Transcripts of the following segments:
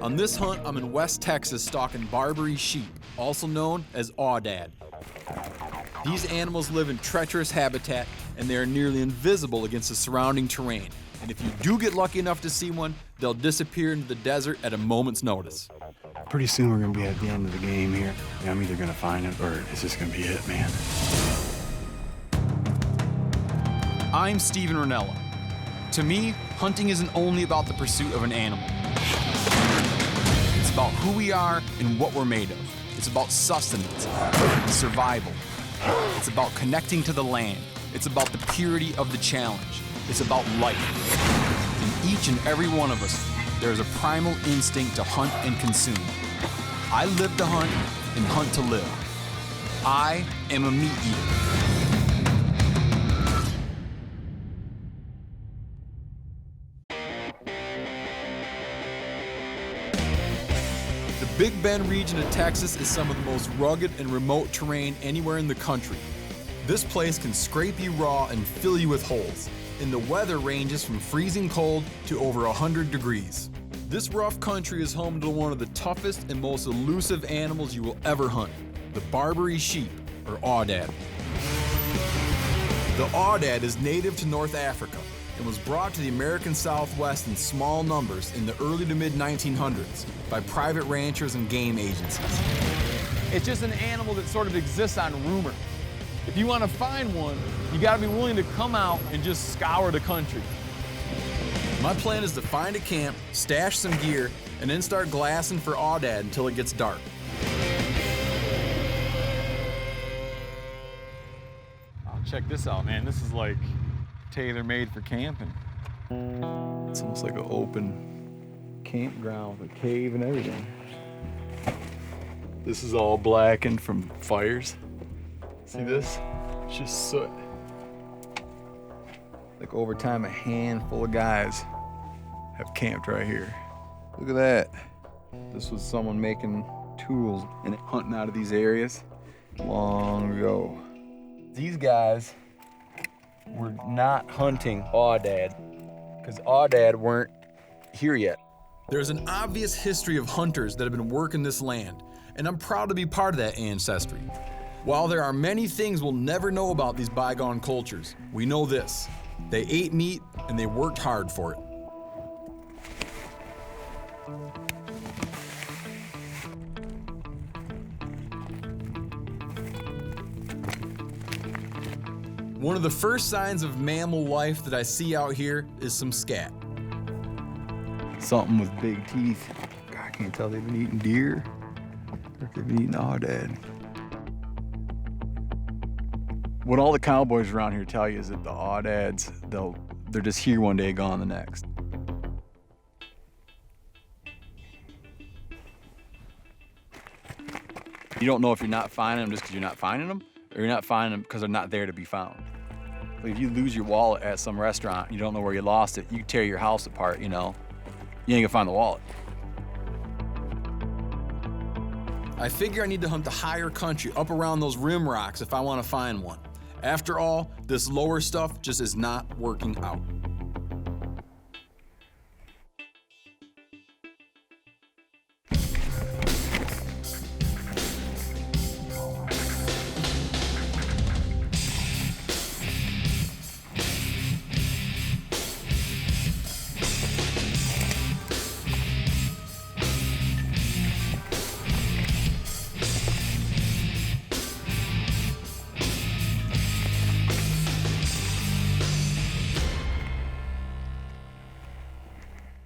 On this hunt, I'm in West Texas stalking Barbary sheep, also known as Aoudad. These animals live in treacherous habitat and they are nearly invisible against the surrounding terrain. And if you do get lucky enough to see one, they'll disappear into the desert at a moment's notice. Pretty soon we're gonna be at the end of the game here. I'm either gonna find it or it's just gonna be it, man. I'm Steven Ranella. To me, hunting isn't only about the pursuit of an animal. It's about who we are and what we're made of. It's about sustenance, survival. It's about connecting to the land. It's about the purity of the challenge. It's about life. In each and every one of us, there is a primal instinct to hunt and consume. I live to hunt and hunt to live. I am a meat eater. The Big Bend region of Texas is some of the most rugged and remote terrain anywhere in the country. This place can scrape you raw and fill you with holes, and the weather ranges from freezing cold to over 100 degrees. This rough country is home to one of the toughest and most elusive animals you will ever hunt, the Barbary sheep, or Aoudad. The Aoudad is native to North Africa and was brought to the American Southwest in small numbers in the early to mid-1900s by private ranchers and game agencies. It's just an animal that sort of exists on rumor. If you want to find one, you got to be willing to come out and just scour the country. My plan is to find a camp, stash some gear, and then start glassing for Aoudad until it gets dark. Oh, check this out, man. This is like tailor-made for camping. It's almost like an open campground with a cave and everything. This is all blackened from fires. See this? It's just soot. Like over time, a handful of guys have camped right here. Look at that. This was someone making tools and hunting out of these areas long ago. These guys were not hunting Aoudad because Aoudad weren't here yet. There's an obvious history of hunters that have been working this land, and I'm proud to be part of that ancestry. While there are many things we'll never know about these bygone cultures, we know this: they ate meat and they worked hard for it. One of the first signs of mammal life that I see out here is some scat. Something with big teeth. God, I can't tell if they've been eating deer or if they've been eating Aoudad. What all the cowboys around here tell you is that the Aoudads, they're just here one day, gone the next. You don't know if you're not finding them just because you're not finding them, or you're not finding them because they're not there to be found. Like if you lose your wallet at some restaurant, you don't know where you lost it, you tear your house apart, you know. You ain't gonna find the wallet. I figure I need to hunt the higher country up around those rim rocks if I want to find one. After all, this lower stuff just is not working out.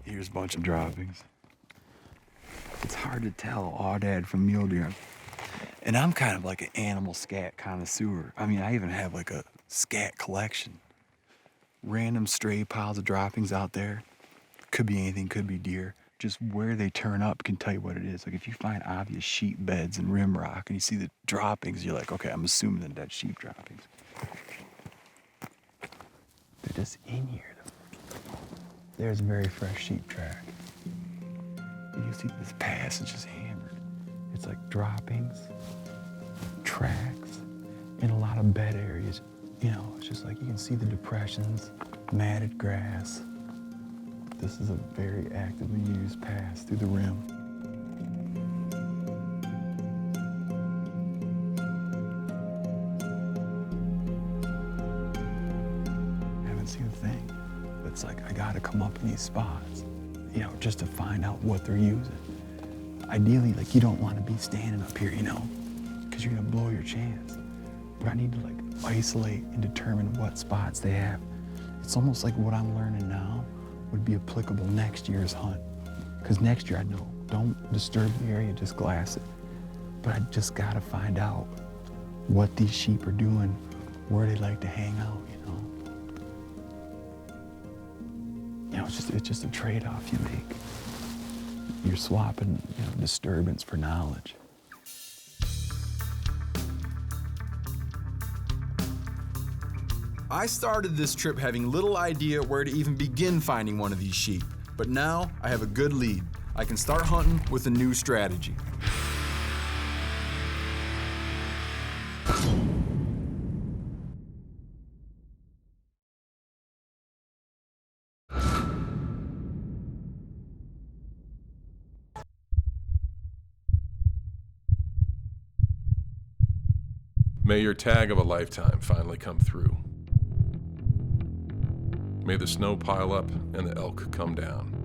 Here's a bunch of droppings. It's hard to tell Aoudad from mule deer. And I'm kind of like an animal scat connoisseur. I mean, I even have like a scat collection. Random stray piles of droppings out there. Could be anything, could be deer. Just where they turn up can tell you what it is. Like if you find obvious sheep beds and rim rock and you see the droppings, you're like, okay, I'm assuming that that's sheep droppings. They're just in here though. There's a very fresh sheep track. And you see this passage is hammered. It's like droppings, tracks, in a lot of bed areas. You know, it's just like you can see the depressions, matted grass. This is a very actively used pass through the rim. I haven't seen a thing. It's like, I gotta come up in these spots, you know, just to find out what they're using. Ideally, like, you don't wanna be standing up here, you know, because you're gonna blow your chance. But I need to, like, isolate and determine what spots they have. It's almost like what I'm learning now would be applicable next year's hunt. Because next year I know, don't disturb the area, just glass it. But I just gotta find out what these sheep are doing, where they like to hang out, you know. You know, it's just a trade-off you make. You're swapping, you know, disturbance for knowledge. I started this trip having little idea where to even begin finding one of these sheep, but now I have a good lead. I can start hunting with a new strategy. May your tag of a lifetime finally come through. May the snow pile up and the elk come down.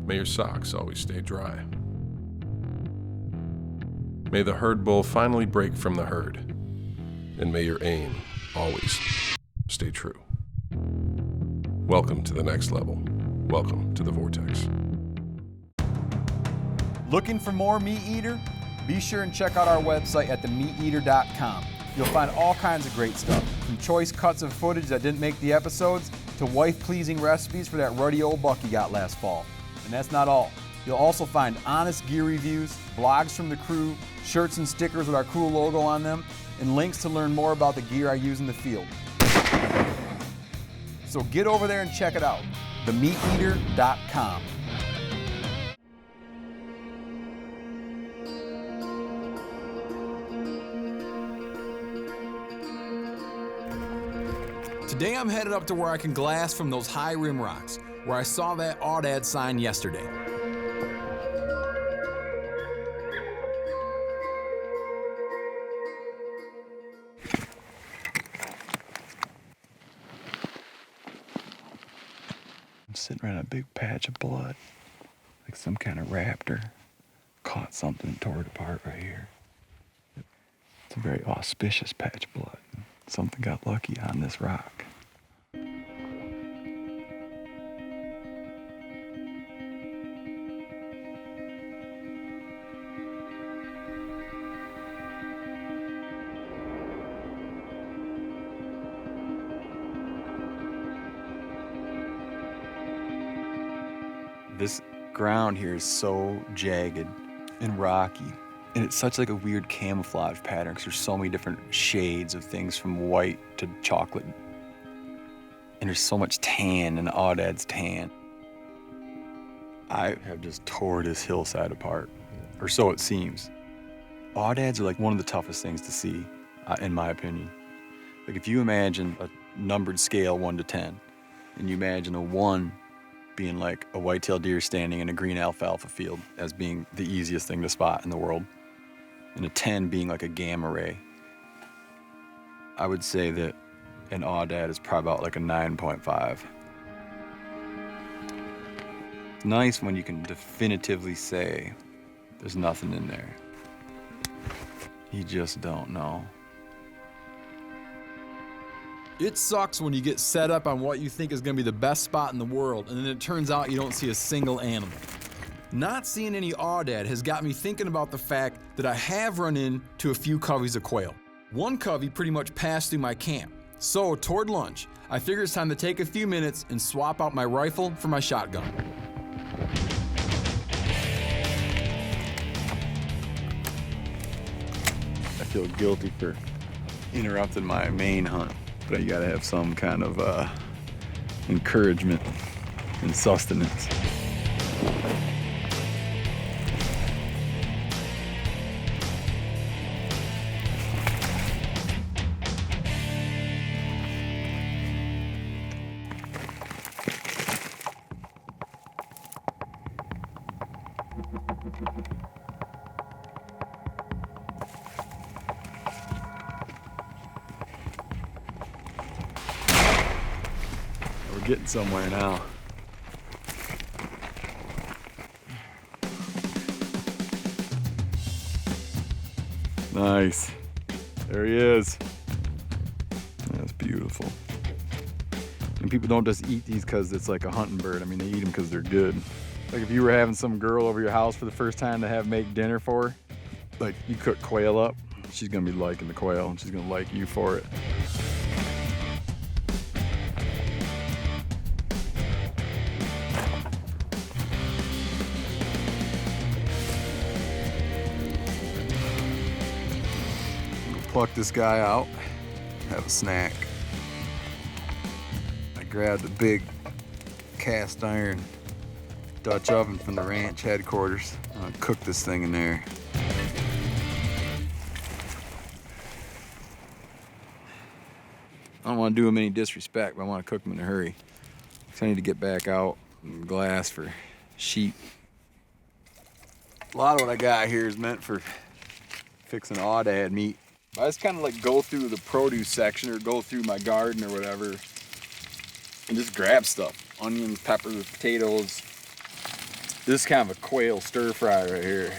May your socks always stay dry. May the herd bull finally break from the herd. And may your aim always stay true. Welcome to the next level. Welcome to the Vortex. Looking for more MeatEater? Be sure and check out our website at themeateater.com. You'll find all kinds of great stuff, from choice cuts of footage that didn't make the episodes to wife-pleasing recipes for that ruddy old buck you got last fall. And that's not all. You'll also find honest gear reviews, blogs from the crew, shirts and stickers with our cool logo on them, and links to learn more about the gear I use in the field. So get over there and check it out, themeateater.com. Today I'm headed up to where I can glass from those high rim rocks, where I saw that Aoudad sign yesterday. I'm sitting around a big patch of blood, like some kind of raptor caught something and tore it apart right here. It's a very auspicious patch of blood. Something got lucky on this rock. This ground here is so jagged and rocky. And it's such like a weird camouflage pattern because there's so many different shades of things from white to chocolate. And there's so much tan in Aoudad's tan. I have just tore this hillside apart, or so it seems. Aoudads are like one of the toughest things to see, in my opinion. Like if you imagine a numbered scale 1 to 10, and you imagine a 1 being like a white-tailed deer standing in a green alfalfa field as being the easiest thing to spot in the world, and a 10 being like a gamma ray, I would say that an Aoudad is probably about like a 9.5. It's nice when you can definitively say there's nothing in there. You just don't know. It sucks when you get set up on what you think is going to be the best spot in the world, and then it turns out you don't see a single animal. Not seeing any Aoudad has got me thinking about the fact that I have run into a few coveys of quail. One covey pretty much passed through my camp. So, toward lunch, I figure it's time to take a few minutes and swap out my rifle for my shotgun. I feel guilty for interrupting my main hunt, but you gotta have some kind of encouragement and sustenance. We're getting somewhere now. Nice. There he is. That's beautiful. And people don't just eat these because it's like a hunting bird. I mean, they eat them because they're good. Like if you were having some girl over your house for the first time to make dinner for her, like you cook quail up, she's gonna be liking the quail and she's gonna like you for it. Pluck this guy out, have a snack. I grabbed a big cast iron Dutch oven from the ranch headquarters. I'm gonna cook this thing in there. I don't want to do him any disrespect, but I want to cook him in a hurry. So I need to get back out and glass for sheep. A lot of what I got here is meant for fixing Aoudad meat. I just kind of like go through the produce section or go through my garden or whatever and just grab stuff. Onions, peppers, potatoes. This is kind of a quail stir fry right here.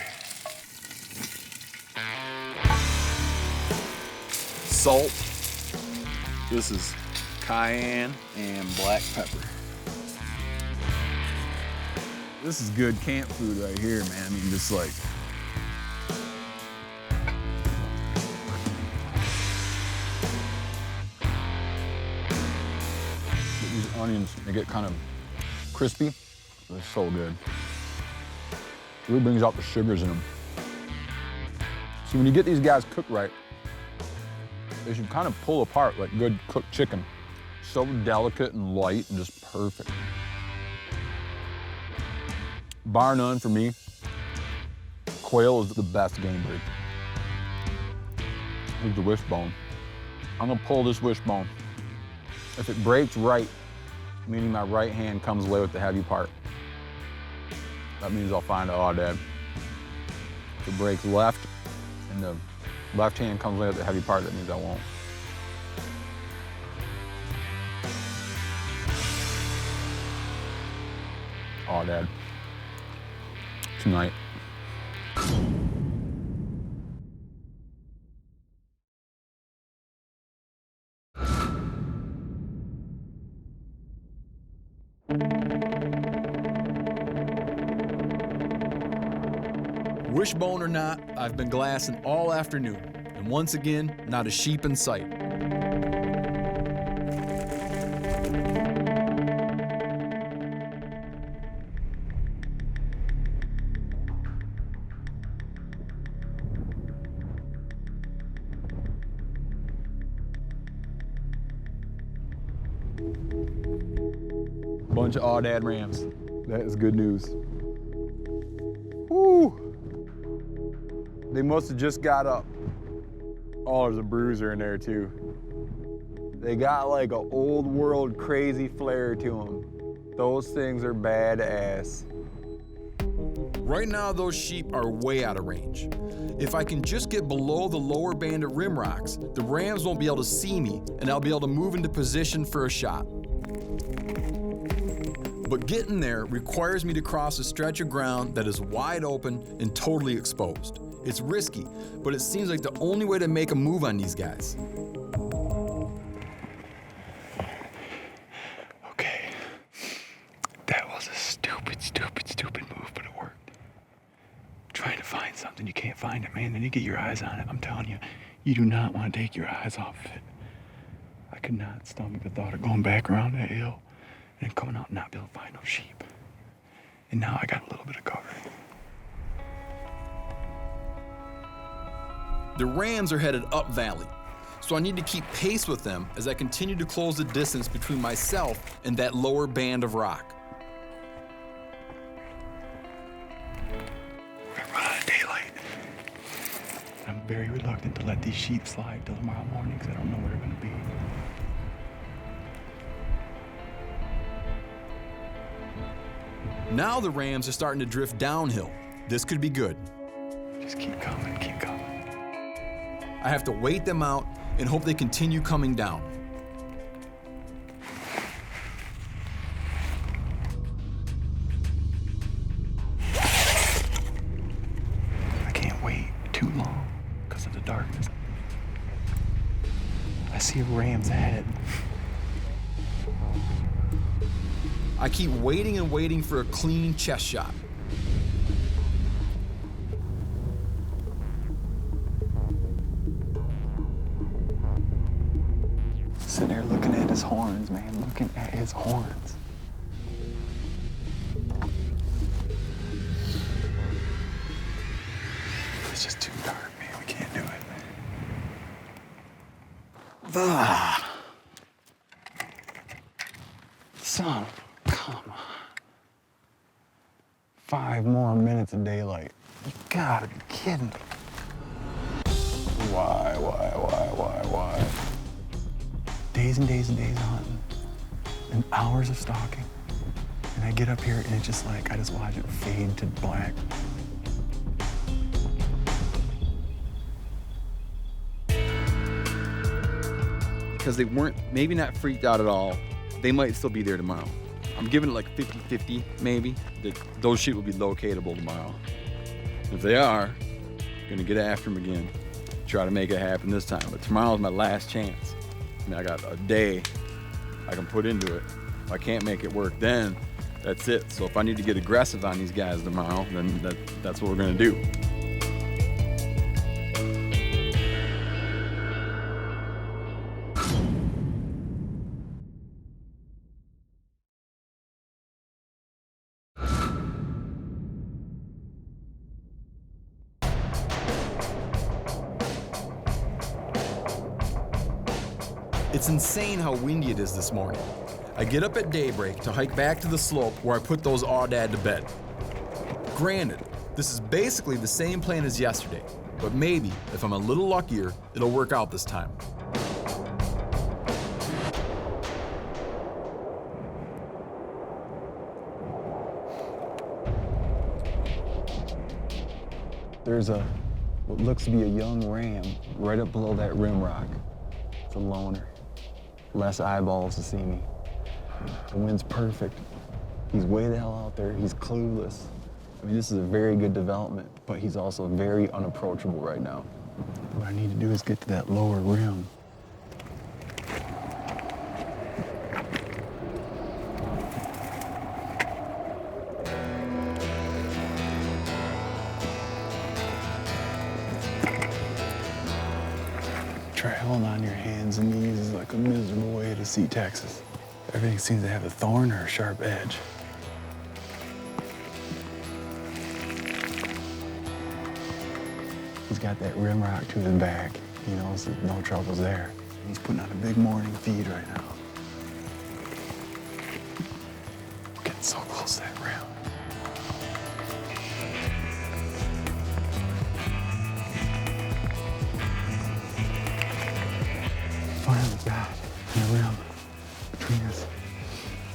Salt. This is cayenne and black pepper. This is good camp food right here, man. I mean, just like these onions, they get kind of crispy. They're so good. It really brings out the sugars in them. See, when you get these guys cooked right, they should kind of pull apart like good cooked chicken. So delicate and light and just perfect. Bar none for me, quail is the best game bird. Here's the wishbone. I'm gonna pull this wishbone. If it breaks right, meaning my right hand comes away with the heavy part, that means I'll find an Aoudad. If it breaks left and the left hand comes away with the heavy part, that means I won't. Aoudad. Tonight. Wishbone or not, I've been glassing all afternoon, and once again, not a sheep in sight. Bunch of Aoudad rams. That is good news. Woo! They must have just got up. Oh, there's a bruiser in there too. They got like an old world crazy flair to them. Those things are badass. Right now, those sheep are way out of range. If I can just get below the lower band of rim rocks, the rams won't be able to see me, and I'll be able to move into position for a shot. But getting there requires me to cross a stretch of ground that is wide open and totally exposed. It's risky, but it seems like the only way to make a move on these guys. Okay. That was a stupid move, but it worked. Trying to find something, you can't find it, man. Then you get your eyes on it. I'm telling you, you do not want to take your eyes off of it. I could not stomach the thought of going back around that hill and coming out and not be able to find no sheep. And now I got a little bit of cover. The rams are headed up valley, so I need to keep pace with them as I continue to close the distance between myself and that lower band of rock. We're gonna run out of daylight. I'm very reluctant to let these sheep slide till tomorrow morning because I don't know where they're gonna be. Now the rams are starting to drift downhill. This could be good. Just keep coming, keep coming. I have to wait them out and hope they continue coming down. I can't wait too long because of the darkness. I see a ram's head. I keep waiting and waiting for a clean chest shot. Sitting there looking at his horns, man, looking at his horns. It's just too dark, man. We can't do it. Ah. Son, come on. 5 more minutes of daylight. You gotta be kidding me. Why? Days and days and days of hunting, and hours of stalking. And I get up here and it's just like, I just watch it fade to black. Because they weren't, maybe not freaked out at all, they might still be there tomorrow. I'm giving it like 50-50, maybe, that those sheep will be locatable tomorrow. If they are, gonna get after them again, try to make it happen this time. But tomorrow's my last chance. I mean, I got a day I can put into it. If I can't make it work then, that's it. So if I need to get aggressive on these guys tomorrow, then that's what we're gonna do. It's insane how windy it is this morning. I get up at daybreak to hike back to the slope where I put those Aoudad to bed. Granted, this is basically the same plan as yesterday, but maybe, if I'm a little luckier, it'll work out this time. There's what looks to be a young ram right up below that rim rock. It's a loner. Less eyeballs to see me. The wind's perfect. He's way the hell out there. He's clueless. I mean, this is a very good development, but he's also very unapproachable right now. What I need to do is get to that lower rim. Traveling on your hands and knees is like a miserable way to see Texas. Everything seems to have a thorn or a sharp edge. He's got that rim rock to his back. He knows that no trouble's there. He's putting on a big morning feed right now. We're getting so close to that rim. Finally got in the rim between us.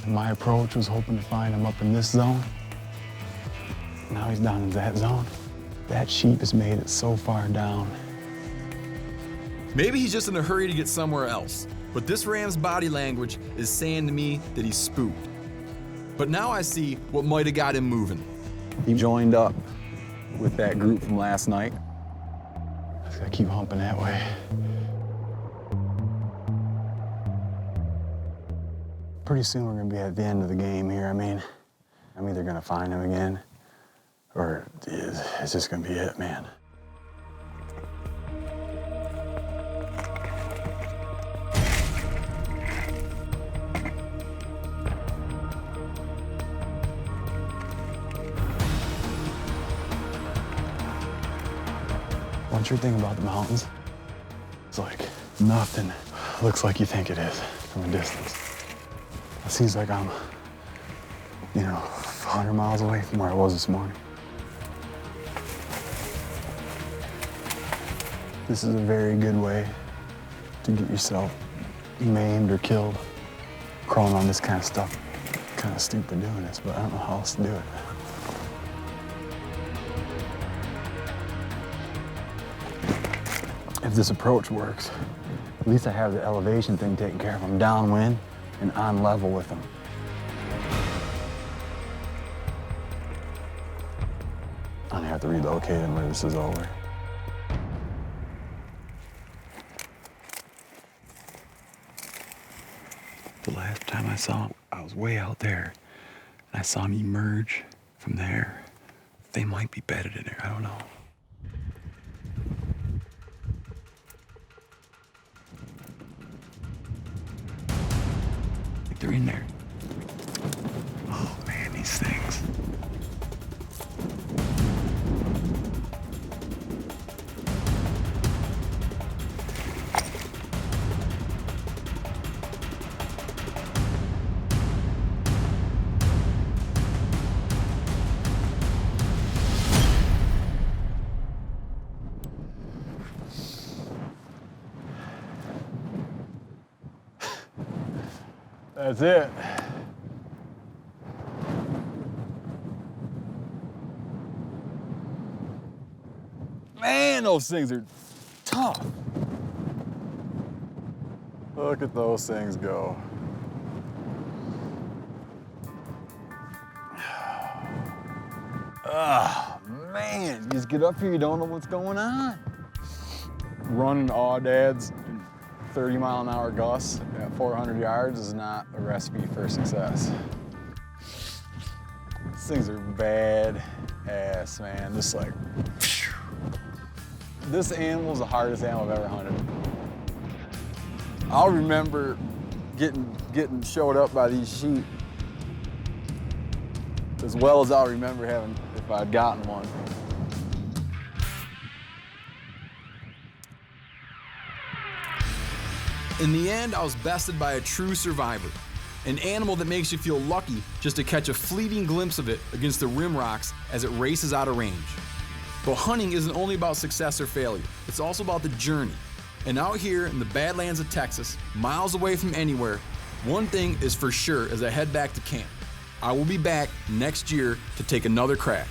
And my approach was hoping to find him up in this zone. Now he's down in that zone. That sheep has made it so far down. Maybe he's just in a hurry to get somewhere else, but this ram's body language is saying to me that he's spooked. But now I see what might have got him moving. He joined up with that group from last night. I just gotta keep humping that way. Pretty soon we're gonna be at the end of the game here. I mean, I'm either gonna find him again, or it's just gonna be it, man. One sure thing about the mountains, it's like nothing looks like you think it is from a distance. It seems like I'm, 100 miles away from where I was this morning. This is a very good way to get yourself maimed or killed. Crawling on this kind of stuff. Kind of stupid doing this, but I don't know how else to do it. if this approach works. At least I have the elevation thing taken care of. I'm downwind and on level with them. I'm gonna have to relocate him when this is over. The last time I saw him, I was way out there. And I saw him emerge from there. They might be bedded in there, I don't know. I think they're in there. Oh man, these things. That's it. Man, those things are tough. Look at those things go. Ah, man, you just get up here, you don't know what's going on. Running Audads 30-mile-an-hour gusts at 400 yards is not a recipe for success. These things are bad ass, man. Just like, phew. This animal's the hardest animal I've ever hunted. I'll remember getting showed up by these sheep as well as I'll remember having if I'd gotten one. In the end, I was bested by a true survivor, an animal that makes you feel lucky just to catch a fleeting glimpse of it against the rim rocks as it races out of range. But hunting isn't only about success or failure, it's also about the journey. And out here in the Badlands of Texas, miles away from anywhere, one thing is for sure as I head back to camp. I will be back next year to take another crack.